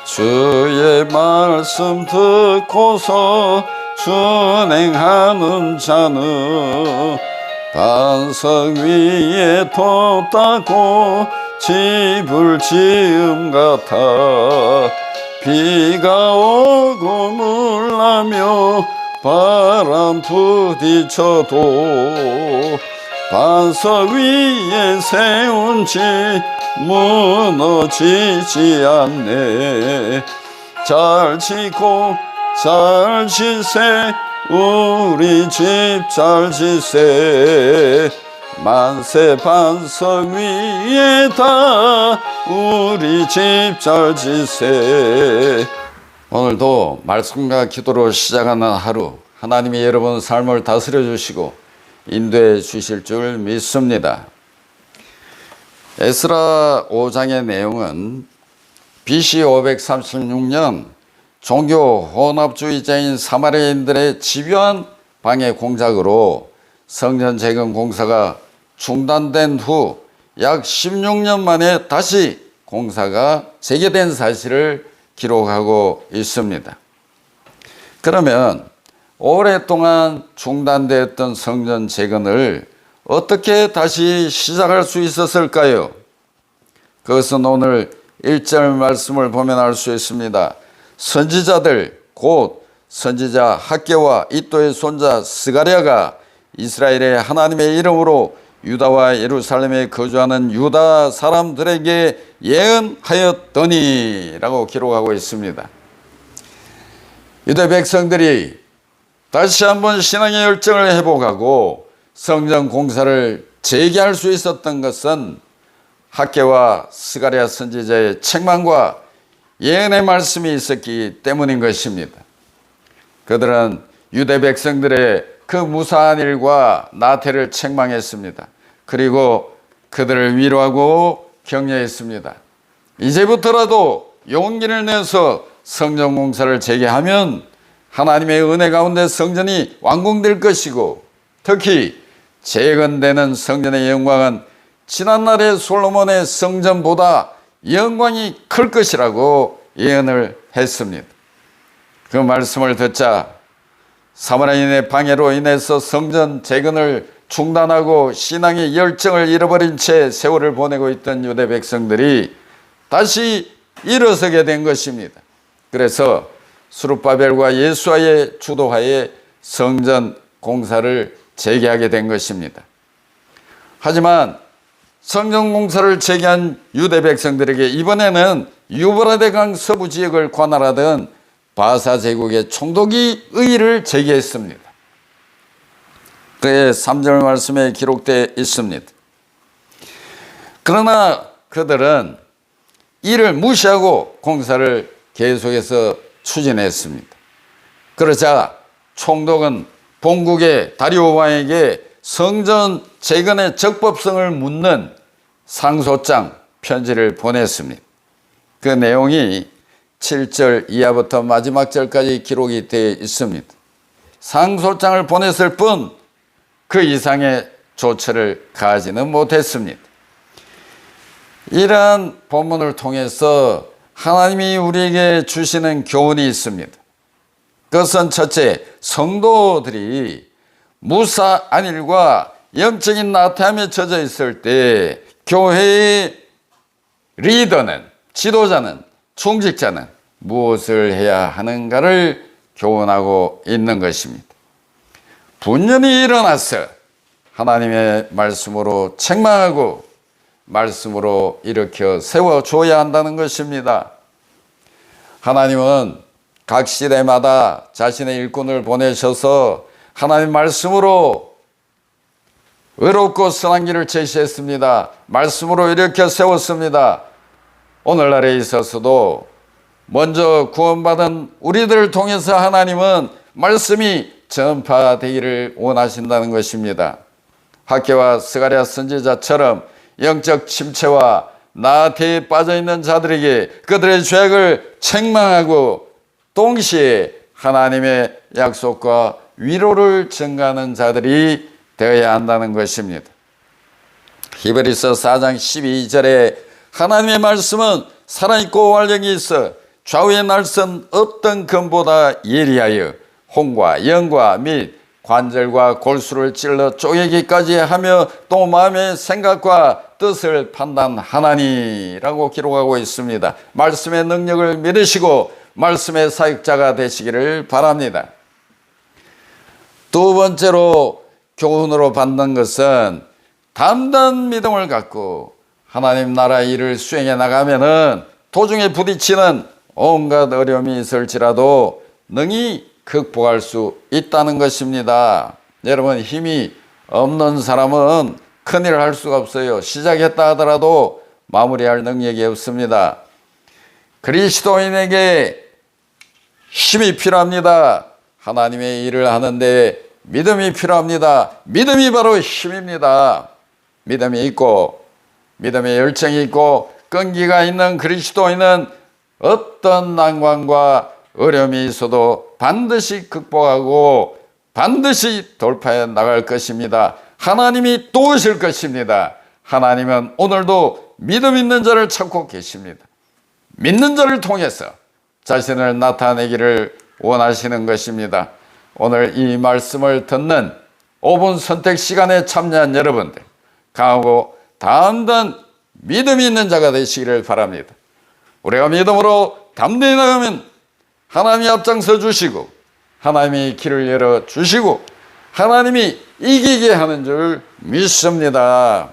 주의 말씀 듣고서 준행하는 자는 반석 위에 뒀다고 집을 지음 같아. 비가 오고 물나며 바람 부딪혀도 반석 위에 세운 집 무너지지 않네. 잘 지고 잘 지세 우리 집 잘 지세. 만세 반석 위에다 우리 집 잘 지세. 오늘도 말씀과 기도로 시작하는 하루, 하나님이 여러분 삶을 다스려 주시고 인도해 주실 줄 믿습니다. 에스라 5장의 내용은 BC 536년 종교 혼합주의자인 사마리아인들의 집요한 방해 공작으로 성전 재건 공사가 중단된 후 약 16년 만에 다시 공사가 재개된 사실을 기록하고 있습니다. 그러면 오랫동안 중단되었던 성전 재건을 어떻게 다시 시작할 수 있었을까요? 그것은 오늘 1절 말씀을 보면 알 수 있습니다. 선지자들 곧 선지자 학개와 이도의 손자 스가랴가 이스라엘의 하나님의 이름으로 유다와 예루살렘에 거주하는 유다 사람들에게 예언하였더니 라고 기록하고 있습니다. 유대 백성들이 다시 한번 신앙의 열정을 회복하고 성전 공사를 재개할 수 있었던 것은 학개와 스가랴 선지자의 책망과 예언의 말씀이 있었기 때문인 것입니다. 그들은 유대 백성들의 그 무사한 일과 나태를 책망했습니다. 그리고 그들을 위로하고 격려했습니다. 이제부터라도 용기를 내서 성전 공사를 재개하면 하나님의 은혜 가운데 성전이 완공될 것이고, 특히 재건되는 성전의 영광은 지난날의 솔로몬의 성전보다 영광이 클 것이라고 예언을 했습니다. 그 말씀을 듣자 사마리아인의 방해로 인해서 성전 재건을 중단하고 신앙의 열정을 잃어버린 채 세월을 보내고 있던 유대 백성들이 다시 일어서게 된 것입니다. 그래서 스룹바벨과 예수아의 주도하에 성전 공사를 재개하게 된 것입니다. 하지만 성전 공사를 재개한 유대 백성들에게 이번에는 유브라데 강 서부 지역을 관할하던 바사 제국의 총독이 의의를 제기했습니다. 그의 3절 말씀에 기록되어 있습니다. 그러나 그들은 이를 무시하고 공사를 계속해서 추진했습니다. 그러자 총독은 본국의 다리오 왕에게 성전 재건의 적법성을 묻는 상소장 편지를 보냈습니다. 그 내용이 7절 이하부터 마지막 절까지 기록이 되어 있습니다. 상소장을 보냈을 뿐 그 이상의 조처를 가하지는 못했습니다. 이러한 본문을 통해서 하나님이 우리에게 주시는 교훈이 있습니다. 그것은 첫째, 성도들이 무사 안일과 영적인 나태함에 젖어 있을 때 교회의 리더는, 지도자는, 총직자는 무엇을 해야 하는가를 교훈하고 있는 것입니다. 분연히 일어나서 하나님의 말씀으로 책망하고 말씀으로 일으켜 세워줘야 한다는 것입니다. 하나님은 각 시대마다 자신의 일꾼을 보내셔서 하나님 말씀으로 의롭고 선한 길을 제시했습니다. 말씀으로 일으켜 세웠습니다. 오늘날에 있어서도 먼저 구원받은 우리들을 통해서 하나님은 말씀이 전파되기를 원하신다는 것입니다. 학개와 스가랴 선지자처럼 영적 침체와 나태에 빠져있는 자들에게 그들의 죄악을 책망하고 동시에 하나님의 약속과 위로를 전가하는 자들이 되어야 한다는 것입니다. 히브리서 4장 12절에 하나님의 말씀은 살아있고 활력이 있어 좌우의 날선 어떤 검보다 예리하여 혼과 영과 및 관절과 골수를 찔러 쪼개기까지 하며 또 마음의 생각과 뜻을 판단하나니라고 기록하고 있습니다. 말씀의 능력을 믿으시고 말씀의 사역자가 되시기를 바랍니다. 두 번째로 교훈으로 받는 것은 담대한 믿음을 갖고 하나님 나라 일을 수행해 나가면은 도중에 부딪히는 온갖 어려움이 있을지라도 능히 극복할 수 있다는 것입니다. 여러분, 힘이 없는 사람은 큰일을 할 수가 없어요. 시작했다 하더라도 마무리할 능력이 없습니다. 그리스도인에게 힘이 필요합니다. 하나님의 일을 하는데 믿음이 필요합니다. 믿음이 바로 힘입니다. 믿음이 있고 믿음의 열정이 있고 끈기가 있는 그리스도인은 어떤 난관과 어려움이 있어도 반드시 극복하고 반드시 돌파해 나갈 것입니다. 하나님이 도우실 것입니다. 하나님은 오늘도 믿음 있는 자를 찾고 계십니다. 믿는 자를 통해서 자신을 나타내기를 원하시는 것입니다. 오늘 이 말씀을 듣는 5분 선택 시간에 참여한 여러분들, 강하고 담대한 믿음이 있는 자가 되시기를 바랍니다. 우리가 믿음으로 담대히 나가면 하나님이 앞장서 주시고 하나님이 길을 열어 주시고 하나님이 이기게 하는 줄 믿습니다.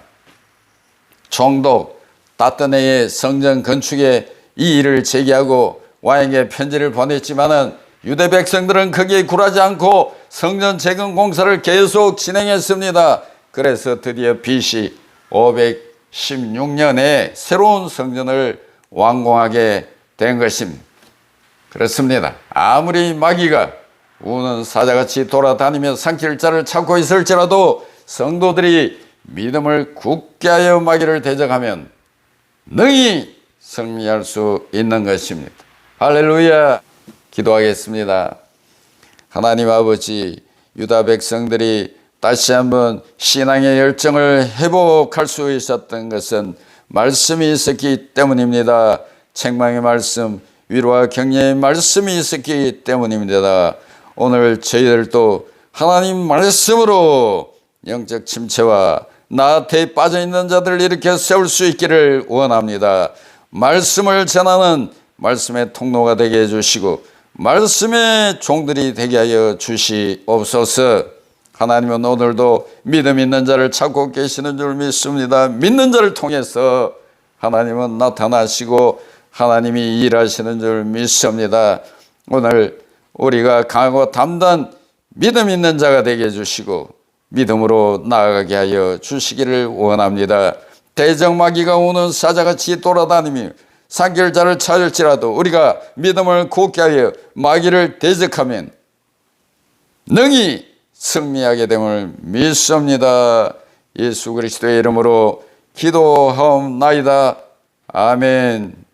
총독 다뜨네의 성전 건축에 이 일을 제기하고 왕에게 편지를 보냈지만은 유대 백성들은 거기에 굴하지 않고 성전 재건 공사를 계속 진행했습니다. 그래서 드디어 BC 516년에 새로운 성전을 완공하게 된 것입니다. 그렇습니다. 아무리 마귀가 우는 사자같이 돌아다니며 삼킬 자를 찾고 있을지라도 성도들이 믿음을 굳게 하여 마귀를 대적하면 능히 승리할 수 있는 것입니다. 할렐루야. 기도하겠습니다. 하나님 아버지, 유다 백성들이 다시 한번 신앙의 열정을 회복할 수 있었던 것은 말씀이 있었기 때문입니다. 책망의 말씀, 위로와 격려의 말씀이 있었기 때문입니다. 오늘 저희들도 하나님 말씀으로 영적 침체와 나태에 빠져있는 자들을 일으켜 세울 수 있기를 원합니다. 말씀을 전하는 말씀의 통로가 되게 해주시고 말씀의 종들이 되게 하여 주시옵소서. 하나님은 오늘도 믿음 있는 자를 찾고 계시는 줄 믿습니다. 믿는 자를 통해서 하나님은 나타나시고 하나님이 일하시는 줄 믿습니다. 오늘 우리가 강하고 담대한 믿음 있는 자가 되게 해주시고 믿음으로 나아가게 하여 주시기를 원합니다. 대적마귀가 오는 사자같이 돌아다니며 삼킬 자를 찾을지라도 우리가 믿음을 굳게 하여 마귀를 대적하면 능히 승리하게 됨을 믿습니다. 예수 그리스도의 이름으로 기도하옵나이다. 아멘.